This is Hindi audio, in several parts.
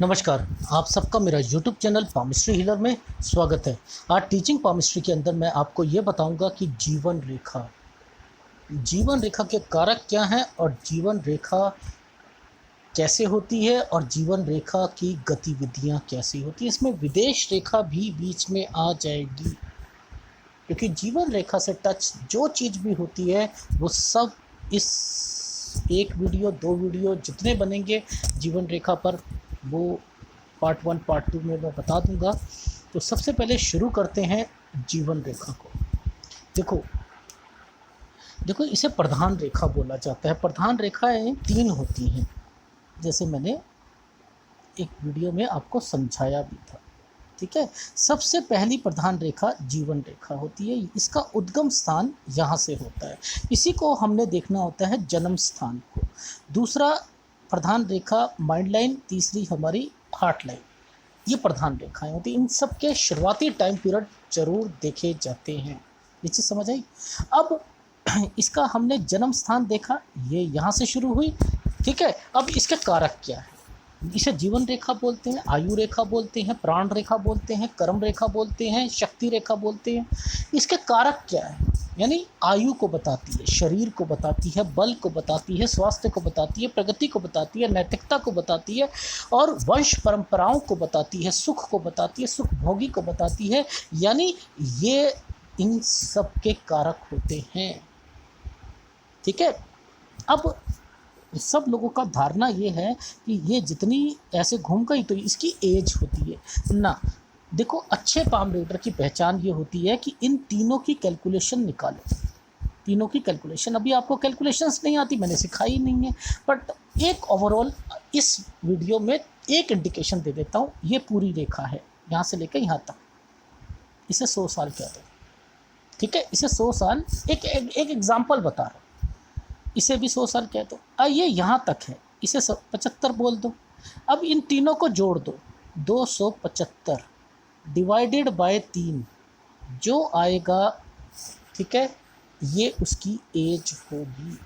नमस्कार। आप सबका मेरा यूट्यूब चैनल पामिस्ट्री हीलर में स्वागत है। आज टीचिंग पामिस्ट्री के अंदर मैं आपको ये बताऊंगा कि जीवन रेखा के कारक क्या हैं और जीवन रेखा कैसे होती है और जीवन रेखा की गतिविधियां कैसी होती हैं। इसमें विदेश रेखा भी बीच में आ जाएगी, क्योंकि जीवन रेखा से टच जो चीज़ भी होती है वो सब इस एक वीडियो, दो वीडियो जितने बनेंगे जीवन रेखा पर, वो पार्ट 1 पार्ट 2 में मैं बता दूंगा। तो सबसे पहले शुरू करते हैं जीवन रेखा को। देखो देखो इसे प्रधान रेखा बोला जाता है। प्रधान रेखाएं 3 होती हैं, जैसे मैंने एक वीडियो में आपको समझाया भी था। ठीक है, सबसे पहली प्रधान रेखा जीवन रेखा होती है। इसका उद्गम स्थान यहाँ से होता है, इसी को हमने देखना होता है जन्म स्थान को। दूसरा प्रधान रेखा माइंड लाइन, तीसरी हमारी हार्ट लाइन। ये प्रधान रेखाएं होती हैं। इन सब के शुरुआती टाइम पीरियड जरूर देखे जाते हैं। ये चीज़ समझ आई। अब इसका हमने जन्म स्थान देखा, ये यहाँ से शुरू हुई। ठीक है, अब इसके कारक क्या है? इसे जीवन रेखा बोलते हैं, आयु रेखा बोलते हैं, प्राण रेखा बोलते हैं, कर्म रेखा बोलते हैं, शक्ति रेखा बोलते हैं। इसके कारक क्या है? यानी आयु को बताती है, शरीर को बताती है, बल को बताती है, स्वास्थ्य को बताती है, प्रगति को बताती है, नैतिकता को बताती है और वंश परंपराओं को बताती है, सुख को बताती है, सुख भोगी को बताती है। यानी ये इन सब के कारक होते हैं। ठीक है, अब सब लोगों का धारणा ये है कि ये जितनी ऐसे घूम गई तो इसकी एज होती है ना। देखो, अच्छे पाम रीडर की पहचान ये होती है कि इन तीनों की कैलकुलेशन निकालो। तीनों की कैलकुलेशन, अभी आपको कैलकुलेशंस नहीं आती, मैंने सिखाई नहीं है, बट एक ओवरऑल इस वीडियो में एक इंडिकेशन दे देता हूँ। ये पूरी रेखा है, यहाँ से लेकर यहाँ तक, इसे 100 साल कह दो। ठीक है, इसे 100 साल, एक एग्जाम्पल बता रहा हूँ, इसे भी 100 साल कह दो। ये यहाँ तक है, इसे 75 बोल दो। अब इन तीनों को जोड़ दो, 275 डिवाइडेड बाय 3 जो आएगा, ठीक है, ये उसकी एज होगी।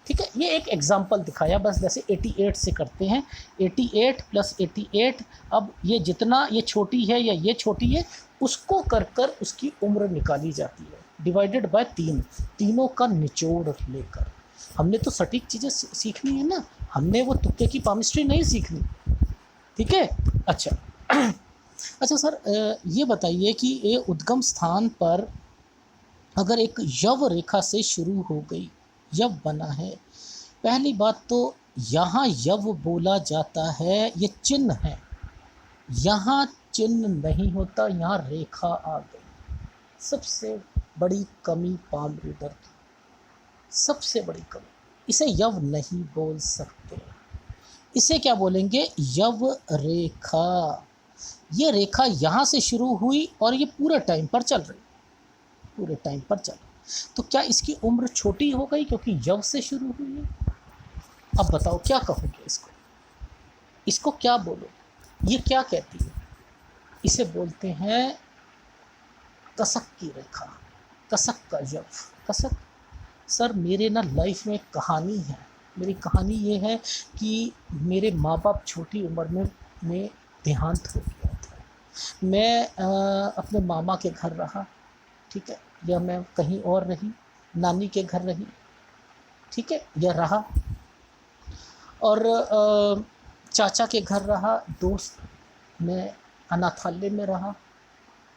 ठीक है, ये एक एग्जाम्पल दिखाया बस, जैसे 88 से करते हैं, 88 + 88। अब ये जितना ये छोटी है या ये छोटी है, उसको कर कर उसकी उम्र निकाली जाती है, डिवाइडेड बाय 3, तीनों का निचोड़ लेकर। हमने तो सटीक चीज़ें सीखनी है ना, हमने वो तुक्के की पामिस्ट्री नहीं सीखनी। ठीक है, अच्छा अच्छा सर, ये बताइए कि ये उद्गम स्थान पर अगर एक यव रेखा से शुरू हो गई, यव बना है, पहली बात तो यहाँ यव बोला जाता है, ये चिन्ह है। यहाँ चिन्ह नहीं होता, यहाँ रेखा आ गई। सबसे बड़ी कमी पाम रीडर की, सबसे बड़ी कमी, इसे यव नहीं बोल सकते। इसे क्या बोलेंगे? यव रेखा। ये रेखा यहाँ से शुरू हुई और ये पूरे टाइम पर चल रही, पूरे टाइम पर चल रही। तो क्या इसकी उम्र छोटी हो गई क्योंकि यव से शुरू हुई है? अब बताओ क्या कहोगे इसको? इसको क्या बोलो? ये क्या कहती है? इसे बोलते हैं कसक की रेखा, कसक का यव। कसक, सर मेरे ना लाइफ में एक कहानी है। मेरी कहानी ये है कि मेरे माँ बाप छोटी उम्र में देहांत हो गया था। मैं अपने मामा के घर रहा, ठीक है, या मैं कहीं और रही, नानी के घर रही, ठीक है, या रहा, और चाचा के घर रहा, दोस्त, मैं अनाथालय में रहा।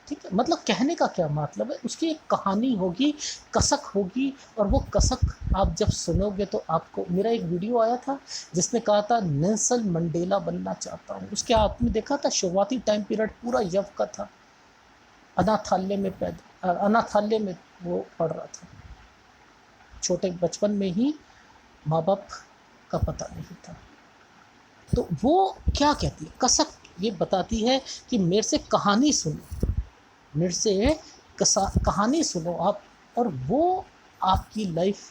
ठीक है, मतलब कहने का क्या मतलब है, उसकी एक कहानी होगी, कसक होगी, और वो कसक आप जब सुनोगे तो आपको, मेरा एक वीडियो आया था जिसने कहा था नेल्सन मंडेला बनना चाहता हूँ, उसके आपने देखा था शुरुआती टाइम पीरियड पूरा यव का था। अनाथालय में वो पढ़ रहा था, छोटे बचपन में ही, माँ बाप का पता नहीं था। तो वो क्या कहती है, कसक ये बताती है कि मेरे से कहानी सुनो, मेरे से कहानी सुनो आप, और वो आपकी लाइफ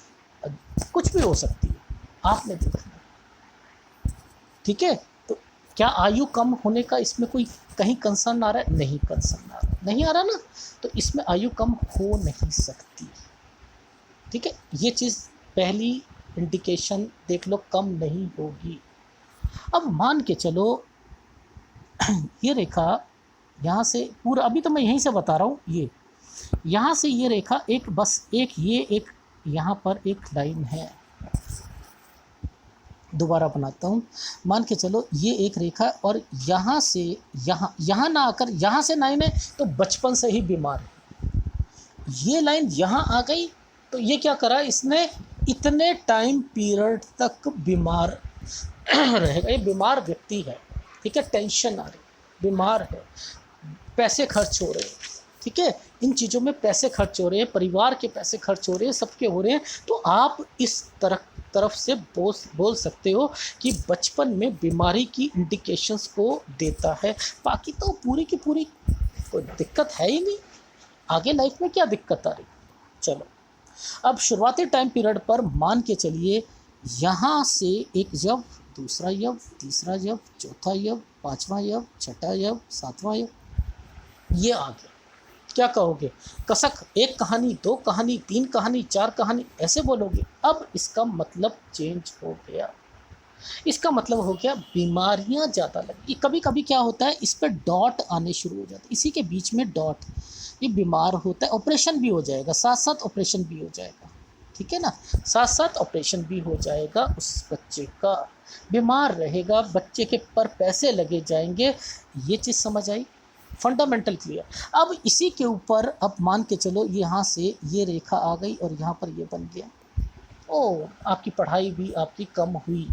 कुछ भी हो सकती है, आपने देखना। ठीक है, तो क्या आयु कम होने का इसमें कोई कहीं कंसर्न आ रहा है? नहीं, कंसर्न आ रहा है, नहीं आ रहा ना, तो इसमें आयु कम हो नहीं सकती। ठीक है, ये चीज़ पहली इंडिकेशन देख लो, कम नहीं होगी। अब मान के चलो ये रेखा यहाँ से पूरा, अभी तो मैं यहीं से बता रहा हूँ, ये यहाँ से ये रेखा एक, बस एक ये एक यहाँ पर एक लाइन है, दोबारा बनाता हूँ। मान के चलो ये एक रेखा और यहाँ से यहाँ ना आकर यहाँ से लाइन है तो बचपन से ही बीमार है। ये लाइन यहाँ आ गई तो ये क्या करा इसने, इतने टाइम पीरियड तक बीमार रहेगा। ये बीमार व्यक्ति है, ठीक है, टेंशन आ रही, बीमार है, पैसे खर्च हो रहे हैं, ठीक है, इन चीज़ों में पैसे खर्च हो रहे हैं, परिवार के पैसे खर्च हो रहे हैं, सबके हो रहे हैं। तो आप इस तरफ से बोल सकते हो कि बचपन में बीमारी की इंडिकेशंस को देता है। बाकी तो पूरी की पूरी कोई दिक्कत है ही नहीं, आगे लाइफ में क्या दिक्कत आ रही। चलो अब शुरुआती टाइम पीरियड पर मान के चलिए यहाँ से एक यव, दूसरा यव, तीसरा यव, चौथा यव, पांचवा यव, छठा यव, सातवां यव, ये आ गया। क्या कहोगे, कसक, एक कहानी, दो कहानी, तीन कहानी, चार कहानी, ऐसे बोलोगे। अब इसका मतलब चेंज हो गया, इसका मतलब हो गया बीमारियां ज़्यादा लगी। कभी कभी क्या होता है, इस पर डॉट आने शुरू हो जाते हैं, इसी के बीच में डॉट, ये बीमार होता है, ऑपरेशन भी हो जाएगा, साथ साथ ऑपरेशन भी हो जाएगा, ठीक है ना, साथ साथ ऑपरेशन भी हो जाएगा, उस बच्चे का बीमार रहेगा, बच्चे के पर पैसे लगे जाएंगे। ये चीज़ समझ आई, फंडामेंटल क्लियर। अब इसी के ऊपर अब मान के चलो यहाँ से ये रेखा आ गई और यहाँ पर ये बन गया। ओ, आपकी पढ़ाई भी आपकी कम हुई,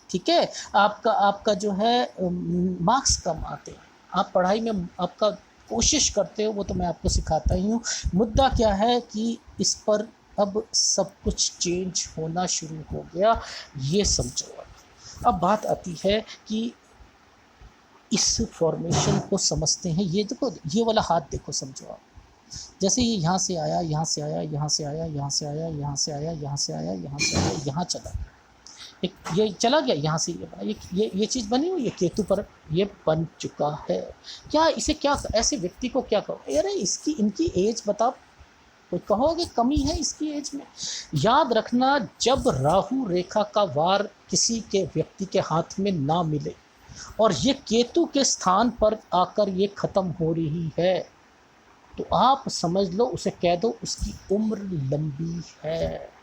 ठीक है, आपका जो है मार्क्स कम आते हैं, आप पढ़ाई में आपका कोशिश करते हो, वो तो मैं आपको सिखाता ही हूँ। मुद्दा क्या है कि इस पर अब सब कुछ चेंज होना शुरू हो गया, ये समझो। अब बात आती है कि इस फॉर्मेशन को समझते हैं। ये देखो, ये वाला हाथ देखो, समझो आप, जैसे ये यहाँ से आया, यहाँ से आया, यहाँ से आया, यहाँ से आया, यहाँ से आया, यहाँ से आया, यहाँ से आया, यहाँ चला, एक ये चला गया, यहाँ से ये बना, ये चीज़ बनी हुई, ये केतु पर ये बन चुका है। क्या इसे, क्या ऐसे व्यक्ति को क्या कहो, अरे इसकी इनकी एज बताओ, कोई कहोगे कमी है इसकी एज में। याद रखना, जब राहु रेखा का वार किसी के व्यक्ति के हाथ में ना मिले और ये केतु के स्थान पर आकर ये ख़त्म हो रही है, तो आप समझ लो, उसे कह दो उसकी उम्र लंबी है।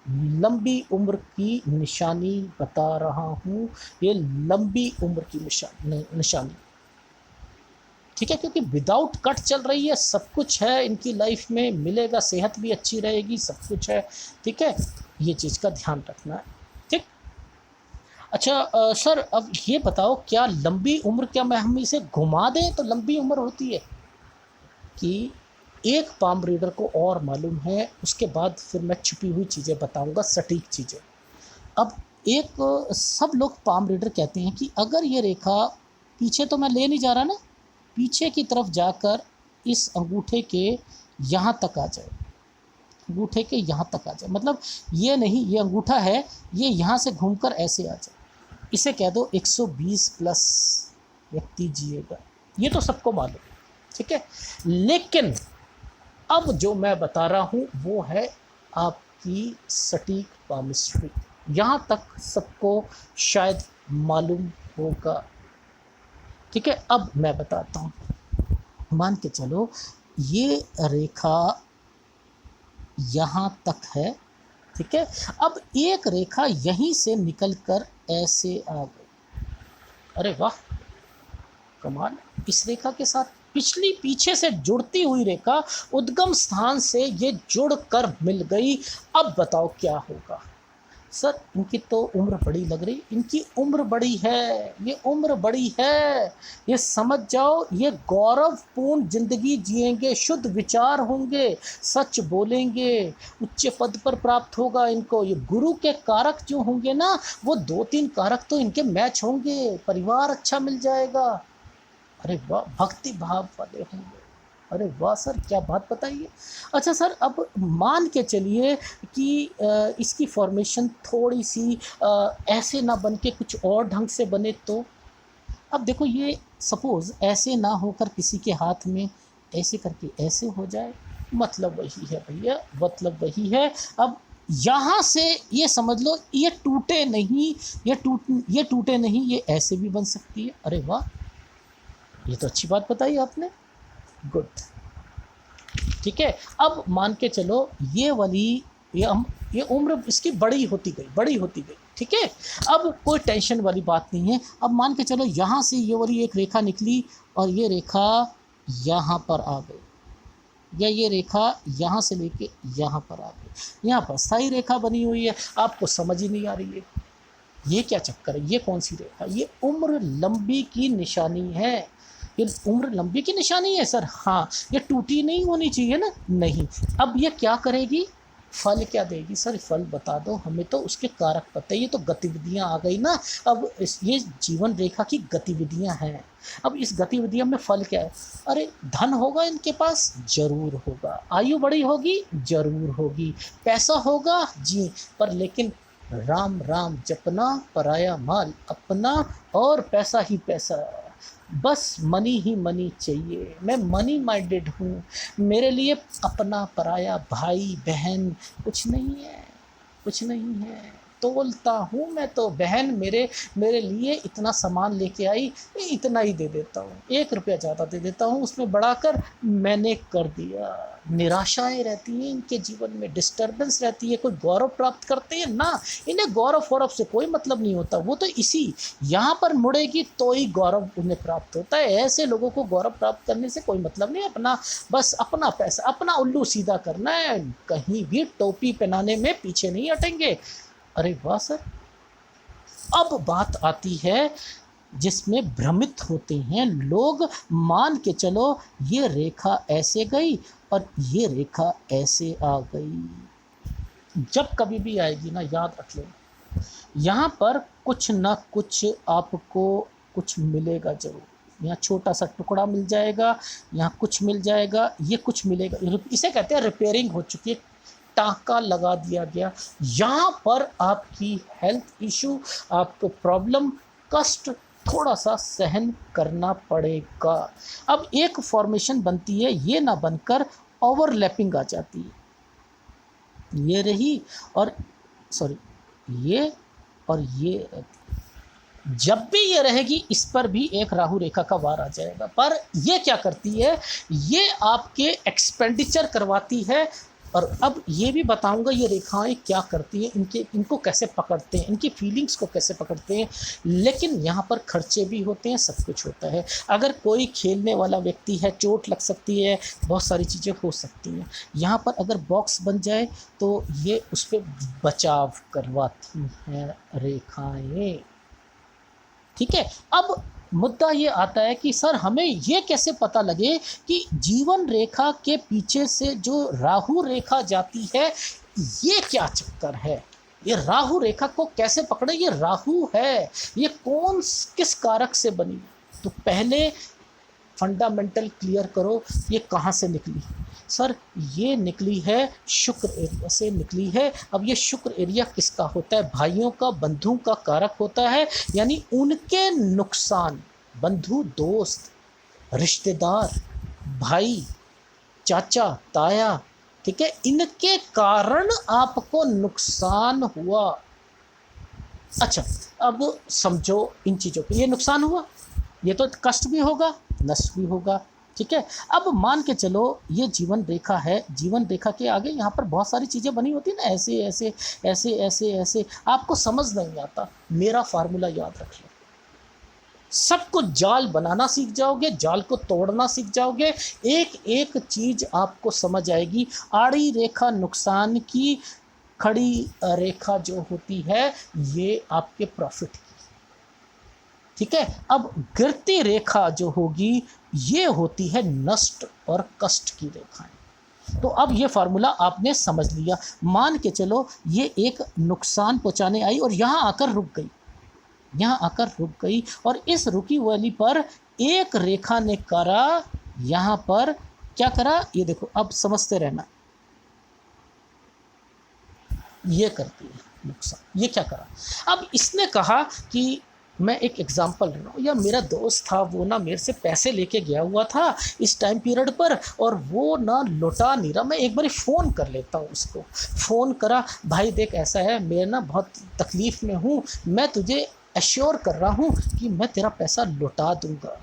लंबी उम्र की निशानी बता रहा हूँ, ये लंबी उम्र की निशानी, ठीक है, क्योंकि विदाउट कट चल रही है, सब कुछ है इनकी लाइफ में, मिलेगा, सेहत भी अच्छी रहेगी, सब कुछ है, ठीक है, ये चीज़ का ध्यान रखना है, ठीक। अच्छा सर, अब ये बताओ, क्या लंबी उम्र, क्या मैं हम इसे घुमा दें तो लंबी उम्र होती है? कि एक पाम रीडर को और मालूम है, उसके बाद फिर मैं छुपी हुई चीज़ें बताऊंगा, सटीक चीज़ें। अब एक, सब लोग पाम रीडर कहते हैं कि अगर ये रेखा पीछे, तो मैं ले नहीं जा रहा ना, पीछे की तरफ जाकर इस अंगूठे के यहाँ तक आ जाए, अंगूठे के यहाँ तक आ जाए, मतलब ये नहीं, ये अंगूठा है, ये यहाँ से घूमकर ऐसे आ जाए, इसे कह दो 120 प्लस व्यक्ति जिएगा, ये तो सबको मालूम, ठीक है। लेकिन अब जो मैं बता रहा हूँ वो है आपकी सटीक पामिस्ट्री, यहाँ तक सबको शायद मालूम होगा, ठीक है। अब मैं बताता हूँ, मान के चलो ये रेखा यहाँ तक है, ठीक है। अब एक रेखा यहीं से निकलकर ऐसे आ गई, अरे वाह कमाल, इस रेखा के साथ पिछली पीछे से जुड़ती हुई रेखा उद्गम स्थान से ये जुड़कर मिल गई। अब बताओ क्या होगा। सर इनकी तो उम्र बड़ी लग रही, इनकी उम्र बड़ी है, ये उम्र बड़ी है, ये समझ जाओ, ये गौरवपूर्ण जिंदगी जिएंगे, शुद्ध विचार होंगे, सच बोलेंगे, उच्च पद पर प्राप्त होगा इनको। ये गुरु के कारक जो होंगे ना, वो 2-3 कारक तो इनके मैच होंगे, परिवार अच्छा मिल जाएगा, अरे वाह, भक्ति भाव वाले होंगे, अरे वाह सर क्या बात बताइए। अच्छा सर, अब मान के चलिए कि इसकी फॉर्मेशन थोड़ी सी ऐसे ना बन के कुछ और ढंग से बने, तो अब देखो, ये सपोज़ ऐसे ना होकर किसी के हाथ में ऐसे करके ऐसे हो जाए, मतलब वही है भैया, मतलब वही है। अब यहाँ से ये समझ लो ये टूटे नहीं, ये टूटे नहीं, ये ऐसे भी बन सकती है। अरे वाह, ये तो अच्छी बात बताई आपने, गुड। ठीक है, अब मान के चलो ये वाली, ये उम्र इसकी बड़ी होती गई, बड़ी होती गई। ठीक है, अब कोई टेंशन वाली बात नहीं है। अब मान के चलो यहाँ से ये वाली एक रेखा निकली और ये रेखा यहाँ पर आ गई, या ये रेखा यहाँ से लेके यहाँ पर आ गई, यहाँ पर स्थायी रेखा बनी हुई है। आपको समझ ही नहीं आ रही है ये क्या चक्कर है, ये कौन सी रेखा, ये उम्र लंबी की निशानी है। ये उम्र लंबी की निशानी है सर, हाँ। ये टूटी नहीं होनी चाहिए ना, नहीं। अब ये क्या करेगी, फल क्या देगी सर, फल बता दो हमें, तो उसके कारक पता है। ये तो गतिविधियां आ गई ना। अब ये जीवन रेखा की गतिविधियां हैं। अब इस गतिविधियों में फल क्या है, अरे धन होगा इनके पास, जरूर होगा। आयु बड़ी होगी, जरूर होगी। पैसा होगा जी, पर लेकिन राम राम जपना, पराया माल अपना, और पैसा ही पैसा, बस मनी ही मनी चाहिए। मैं मनी माइंडेड हूँ, मेरे लिए अपना पराया भाई बहन कुछ नहीं है, कुछ नहीं है। तोलता हूँ मैं तो बहन, मेरे लिए इतना सामान लेके आई, इतना ही दे देता हूँ, 1 रुपया ज़्यादा दे देता हूँ, उसमें बढ़ाकर मैंने कर दिया। निराशाएं रहती हैं इनके जीवन में, डिस्टर्बेंस रहती है। कोई गौरव प्राप्त करते हैं ना, इन्हें गौरव वौरव से कोई मतलब नहीं होता। वो तो इसी यहाँ पर मुड़ेगी तो ही गौरव उन्हें प्राप्त होता है। ऐसे लोगों को गौरव प्राप्त करने से कोई मतलब नहीं, अपना बस अपना पैसा, अपना उल्लू सीधा करना है, कहीं भी टोपी पहनाने में पीछे नहीं हटेंगे। अरे वाह सर। अब बात आती है जिसमें भ्रमित होते हैं लोग। मान के चलो ये रेखा ऐसे गई और ये रेखा ऐसे आ गई। जब कभी भी आएगी ना, याद रख लेना, यहाँ पर कुछ ना कुछ आपको कुछ मिलेगा जरूर। यहाँ छोटा सा टुकड़ा मिल जाएगा, यहाँ कुछ मिल जाएगा, ये कुछ मिलेगा। इसे कहते हैं रिपेयरिंग हो चुकी है, टाँका लगा दिया गया। यहाँ पर आपकी हेल्थ इशू, आपको प्रॉब्लम, कष्ट थोड़ा सा सहन करना पड़ेगा। अब एक फॉर्मेशन बनती है, ये ना बनकर ओवरलैपिंग आ जाती है। ये रही और सॉरी, ये और ये रहती। जब भी ये रहेगी इस पर भी एक राहु रेखा का वार आ जाएगा। पर ये क्या करती है, ये आपके एक्सपेंडिचर करवाती है। और अब ये भी बताऊंगा ये रेखाएं क्या करती हैं, इनको कैसे पकड़ते हैं, इनकी फीलिंग्स को कैसे पकड़ते हैं। लेकिन यहाँ पर खर्चे भी होते हैं, सब कुछ होता है। अगर कोई खेलने वाला व्यक्ति है, चोट लग सकती है, बहुत सारी चीज़ें हो सकती हैं। यहाँ पर अगर बॉक्स बन जाए तो ये उस पर बचाव करवाती हैं रेखाएं। ठीक है, अब मुद्दा ये आता है कि सर हमें ये कैसे पता लगे कि जीवन रेखा के पीछे से जो राहु रेखा जाती है ये क्या चक्कर है, ये राहु रेखा को कैसे पकड़े, ये राहु है, ये किस कारक से बनी। तो पहले फंडामेंटल क्लियर करो, ये कहाँ से निकली। सर ये निकली है शुक्र एरिया से निकली है। अब ये शुक्र एरिया किसका होता है, भाइयों का, बंधुओं का कारक होता है। यानी उनके नुकसान, बंधु, दोस्त, रिश्तेदार, भाई, चाचा, ताया, ठीक है, इनके कारण आपको नुकसान हुआ। अच्छा, अब समझो इन चीज़ों को, ये नुकसान हुआ, ये तो कष्ट भी होगा, नष्ट भी होगा। ठीक है, अब मान के चलो ये जीवन रेखा है, जीवन रेखा के आगे यहाँ पर बहुत सारी चीज़ें बनी होती है ना, ऐसे ऐसे ऐसे ऐसे ऐसे, आपको समझ नहीं आता। मेरा फार्मूला याद रख लो, सब कुछ जाल बनाना सीख जाओगे, जाल को तोड़ना सीख जाओगे, एक एक चीज़ आपको समझ आएगी। आड़ी रेखा नुकसान की, खड़ी रेखा जो होती है ये आपके प्रॉफिट की। ठीक है, अब गिरती रेखा जो होगी ये होती है नष्ट और कष्ट की रेखाएं। तो अब ये फार्मूला आपने समझ लिया। मान के चलो ये एक नुकसान पहुंचाने आई और यहाँ आकर रुक गई, यहाँ आकर रुक गई, और इस रुकी वाली पर एक रेखा ने करा, यहाँ पर क्या करा, ये देखो, अब समझते रहना, ये करती है नुकसान। ये क्या करा, अब इसने कहा कि मैं एक एग्जांपल ले रहा हूँ, या मेरा दोस्त था वो ना मेरे से पैसे लेके गया हुआ था इस टाइम पीरियड पर, और वो ना लौटा नहीं रहा। मैं एक बार फ़ोन कर लेता हूँ उसको, फ़ोन करा, भाई देख ऐसा है, मैं ना बहुत तकलीफ़ में हूँ, मैं तुझे एश्योर कर रहा हूँ कि मैं तेरा पैसा लौटा दूँगा,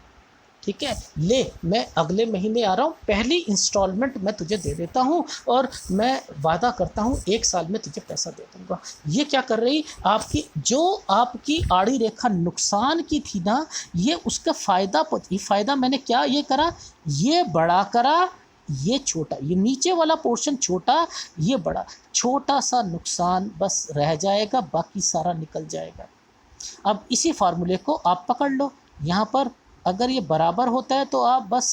ठीक है, ले मैं अगले महीने आ रहा हूँ, पहली इंस्टॉलमेंट मैं तुझे दे देता हूँ, और मैं वादा करता हूँ 1 साल में तुझे पैसा दे दूँगा। ये क्या कर रही, आपकी जो आपकी आड़ी रेखा नुकसान की थी ना, ये उसका फ़ायदा मैंने क्या ये करा, ये बड़ा करा, ये छोटा, ये नीचे वाला पोर्शन छोटा, ये बड़ा, छोटा सा नुकसान बस रह जाएगा, बाकी सारा निकल जाएगा। अब इसी फार्मूले को आप पकड़ लो, यहाँ पर अगर ये बराबर होता है तो आप बस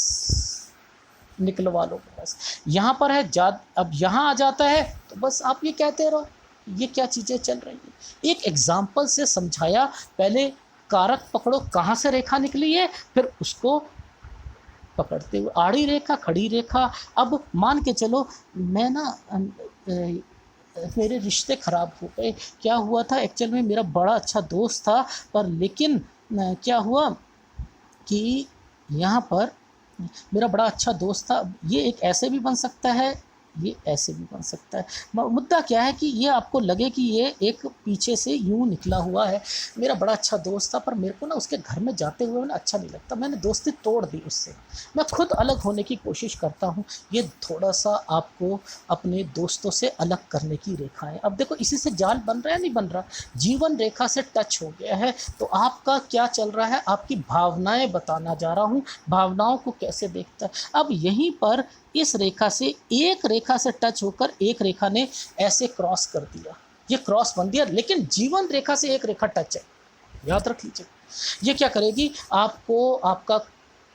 निकलवा लो, बस यहाँ पर है अब यहाँ आ जाता है तो बस आप ये कहते रहो, ये क्या चीज़ें चल रही हैं। एक एग्जाम्पल से समझाया, पहले कारक पकड़ो कहाँ से रेखा निकली है, फिर उसको पकड़ते हुए आड़ी रेखा, खड़ी रेखा। अब मान के चलो मैं ना मेरे रिश्ते ख़राब हो गए, क्या हुआ था एक्चुअल में, मेरा बड़ा अच्छा दोस्त था, पर लेकिन क्या हुआ कि यहाँ पर मेरा बड़ा अच्छा दोस्त था, ये एक ऐसे भी बन सकता है, ये ऐसे भी बन सकता है। मुद्दा क्या है कि ये आपको लगे कि ये एक पीछे से यूँ निकला हुआ है। मेरा बड़ा अच्छा दोस्त था, पर मेरे को ना उसके घर में जाते हुए ना अच्छा नहीं लगता, मैंने दोस्ती तोड़ दी उससे, मैं खुद अलग होने की कोशिश करता हूँ। ये थोड़ा सा आपको अपने दोस्तों से अलग करने की रेखा है। अब देखो इसी से जाल बन रहा है नहीं बन रहा, जीवन रेखा से टच हो गया है, तो आपका क्या चल रहा है, आपकी भावनाएं बताना जा रहा हूँ, भावनाओं को कैसे देखता है। अब यहीं पर इस रेखा से एक रेखा से टच होकर एक रेखा ने ऐसे क्रॉस कर दिया, ये क्रॉस बन दिया, लेकिन जीवन रेखा से एक रेखा टच है, याद रख लीजिए। ये क्या करेगी, आपको आपका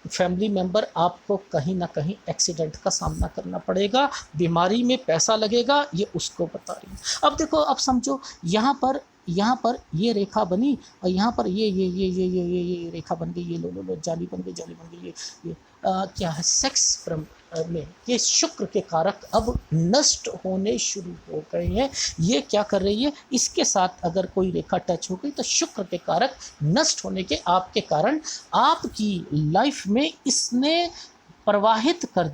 फैमिली मेम्बर, आपको कहीं ना कहीं एक्सीडेंट का सामना करना पड़ेगा, बीमारी में पैसा लगेगा, ये उसको बता रही है। अब देखो, अब समझो यहाँ पर ये रेखा बनी, और यहाँ पर ये रेखा बन गई, ये लो जाली बन गई, ये क्या है, सेक्स में ये शुक्र के कारक अब नष्ट होने शुरू हो गए हैं। ये क्या कर रही है, इसके साथ अगर कोई रेखा टच हो गई तो शुक्र के कारक नष्ट होने के आपके कारण आपकी लाइफ में इसने प्रवाहित कर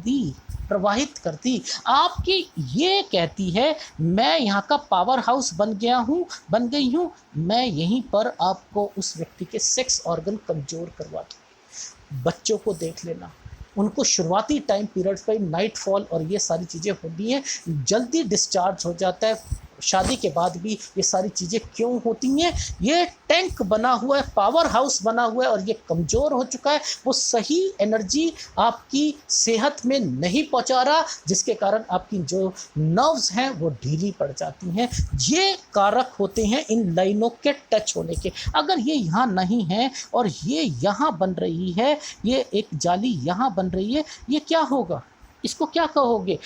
दी। आपकी ये कहती है मैं यहाँ का पावर हाउस बन गई हूँ, मैं यहीं पर आपको उस व्यक्ति के सेक्स ऑर्गन कमज़ोर करवा दूँ। बच्चों को देख लेना, उनको शुरुआती टाइम पीरियड्स पर नाइट फॉल और ये सारी चीज़ें होती हैं, जल्दी डिस्चार्ज हो जाता है। शादी के बाद भी ये सारी चीज़ें क्यों होती हैं, ये टैंक बना हुआ है, पावर हाउस बना हुआ है, और ये कमज़ोर हो चुका है, वो सही एनर्जी आपकी सेहत में नहीं पहुंचा रहा, जिसके कारण आपकी जो नर्व्स हैं वो ढीली पड़ जाती हैं। ये कारक होते हैं इन लाइनों के टच होने के। अगर ये यहाँ नहीं है और ये यहाँ बन रही है, ये एक जाली यहाँ बन रही है, ये क्या होगा, इसको क्या कहोगे,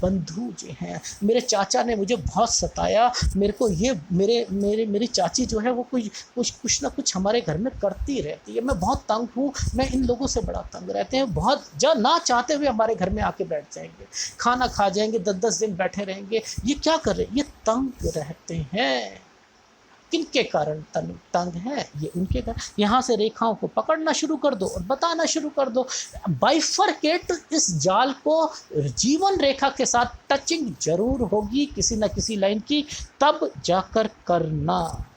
बंधु जो हैं। मेरे चाचा ने मुझे बहुत सताया, मेरे को ये मेरी चाची जो है वो कुछ ना कुछ हमारे घर में करती रहती है, मैं बहुत तंग हूँ, मैं इन लोगों से बड़ा तंग रहते हैं, बहुत जब ना चाहते हुए हमारे घर में आके बैठ जाएंगे, खाना खा जाएंगे, 10-10 दिन बैठे रहेंगे। ये क्या कर रहे हैं, ये तंग रहते हैं। किनके कारण तंग है, ये उनके कारण। यहाँ से रेखाओं को पकड़ना शुरू कर दो और बताना शुरू कर दो, बाइफरकेट इस जाल को, जीवन रेखा के साथ टचिंग जरूर होगी किसी न किसी लाइन की, तब जाकर करना,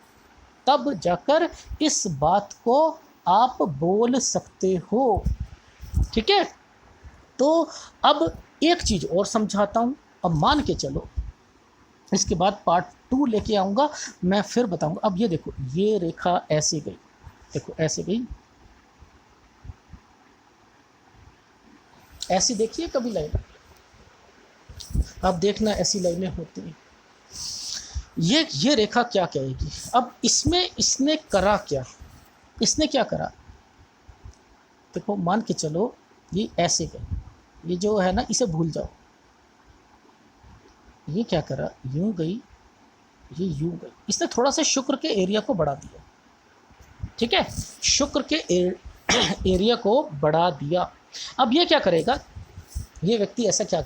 तब जाकर इस बात को आप बोल सकते हो, ठीक है। तो अब एक चीज़ और समझाता हूँ, अब मान के चलो इसके बाद पार्ट 2 लेके आऊँगा, मैं फिर बताऊँगा। अब ये देखो, ये रेखा ऐसे गई, देखो ऐसे गई, ऐसी देखिए कभी लाइन, अब देखना ऐसी लाइनें होती हैं। ये रेखा क्या कहेगी, अब इसने करा क्या, इसने क्या करा, देखो मान के चलो ये ऐसे गई, ये जो है ना इसे भूल जाओ, ये क्या करा, यूं गई, ये यूं गई, इसने थोड़ा सा शुक्र के एरिया को बढ़ा दिया, ठीक है, शुक्र के एरिया को बढ़ा दिया। अब ये क्या करेगा, ये व्यक्ति ऐसा क्या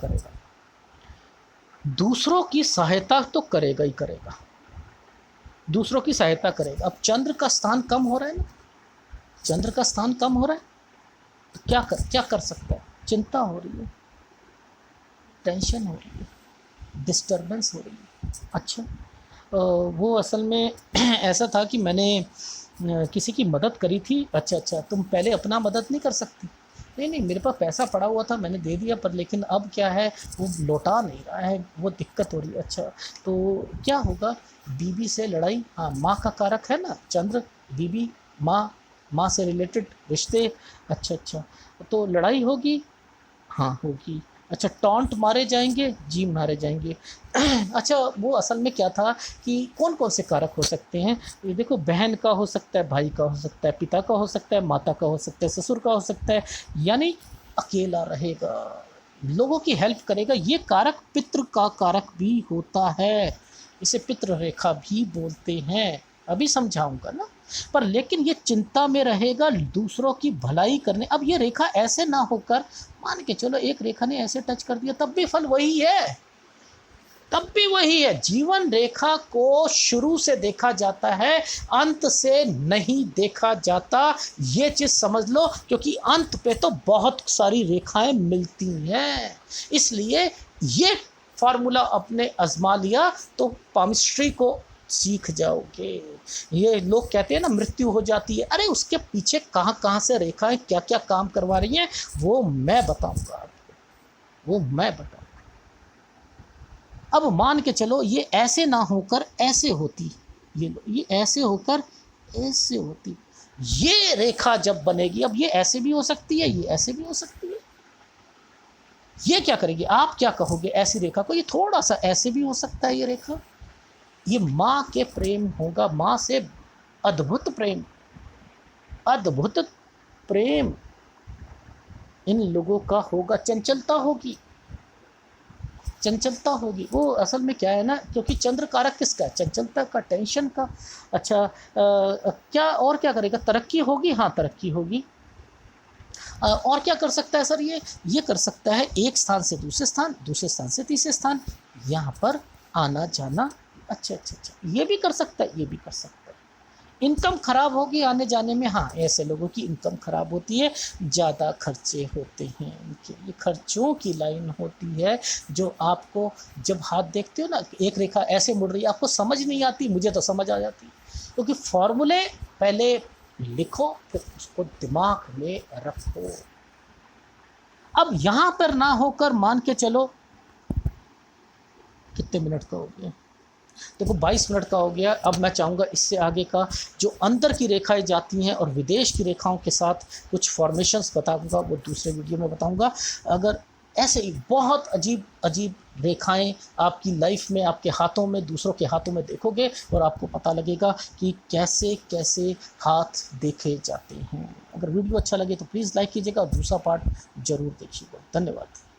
दूसरों की सहायता तो करेगा ही करेगा, दूसरों की सहायता करेगा। अब चंद्र का स्थान कम हो रहा है ना, चंद्र का स्थान कम हो रहा है, तो क्या कर सकता है? चिंता हो रही है, टेंशन हो रही है, डिस्टर्बेंस हो रही है। अच्छा, वो असल में ऐसा था कि मैंने किसी की मदद करी थी। अच्छा अच्छा, तुम पहले अपना मदद नहीं कर सकती? नहीं नहीं, मेरे पास पैसा पड़ा हुआ था, मैंने दे दिया, पर लेकिन अब क्या है, वो लौटा नहीं रहा है, वो दिक्कत हो रही है। अच्छा, तो क्या होगा? बीबी से लड़ाई, हाँ, माँ का कारक है ना चंद्र, बीबी, माँ, माँ से रिलेटेड रिश्ते। अच्छा अच्छा, तो लड़ाई होगी, हाँ होगी। अच्छा, टॉन्ट मारे जाएंगे, जी मारे जाएंगे। अच्छा, वो असल में क्या था कि कौन कौन से कारक हो सकते हैं? ये देखो, बहन का हो सकता है, भाई का हो सकता है, पिता का हो सकता है, माता का हो सकता है, ससुर का हो सकता है, यानी अकेला रहेगा, लोगों की हेल्प करेगा। ये कारक पितृ का कारक भी होता है, इसे पितृ रेखा भी बोलते हैं, अभी समझाऊंगा ना। पर लेकिन ये चिंता में रहेगा दूसरों की भलाई करने। अब ये रेखा ऐसे ना होकर, मान के चलो एक रेखा ने ऐसे टच कर दिया, तब भी फल वही है, तब भी वही है। जीवन रेखा को शुरू से देखा जाता है, अंत से नहीं देखा जाता, ये चीज समझ लो, क्योंकि अंत पे तो बहुत सारी रेखाएं मिलती हैं। इसलिए ये फार्मूला अपने आजमा लिया तो पामिस्ट्री को सीख जाओगे। ये लोग कहते हैं ना मृत्यु हो जाती है, अरे उसके पीछे कहाँ कहाँ से रेखाएं क्या क्या काम करवा रही हैं, वो मैं बताऊंगा आपको, वो मैं बताऊंगा। अब मान के चलो ये ऐसे ना होकर ऐसे होती, ये ऐसे होकर ऐसे होती, ये रेखा जब बनेगी, अब ये ऐसे भी हो सकती है, ये ऐसे भी हो सकती है, ये क्या करेगी? आप क्या कहोगे ऐसी रेखा को? ये थोड़ा सा ऐसे भी हो सकता है, ये रेखा, ये माँ के प्रेम होगा, माँ से अद्भुत प्रेम, अद्भुत प्रेम इन लोगों का होगा। चंचलता होगी, चंचलता होगी। वो असल में क्या है ना, क्योंकि चंद्र कारक किसका है? चंचलता का, टेंशन का। अच्छा, क्या और क्या करेगा? तरक्की होगी, हाँ तरक्की होगी। और क्या कर सकता है सर? ये कर सकता है एक स्थान से दूसरे स्थान, दूसरे स्थान से तीसरे स्थान, यहाँ पर आना जाना। अच्छा अच्छा अच्छा, ये भी कर सकता है, ये भी कर सकता है। इनकम खराब होगी आने जाने में, हाँ ऐसे लोगों की इनकम खराब होती है, ज़्यादा खर्चे होते हैं इनके, ये खर्चों की लाइन होती है जो आपको जब हाथ देखते हो ना, एक रेखा ऐसे मुड़ रही है, आपको समझ नहीं आती, मुझे तो समझ आ जाती, क्योंकि फॉर्मूले पहले लिखो फिर उसको दिमाग में रखो। अब यहाँ पर ना होकर मान के चलो, कितने मिनट का हो गया? देखो 22 मिनट का हो गया। अब मैं चाहूँगा इससे आगे का जो अंदर की रेखाएं जाती हैं और विदेश की रेखाओं के साथ कुछ फॉर्मेशंस बताऊँगा, वो दूसरे वीडियो में बताऊँगा। अगर ऐसे ही बहुत अजीब अजीब रेखाएं आपकी लाइफ में, आपके हाथों में, दूसरों के हाथों में देखोगे और आपको पता लगेगा कि कैसे कैसे हाथ देखे जाते हैं। अगर वीडियो अच्छा लगे तो प्लीज़ लाइक कीजिएगा और दूसरा पार्ट ज़रूर देखिएगा। धन्यवाद।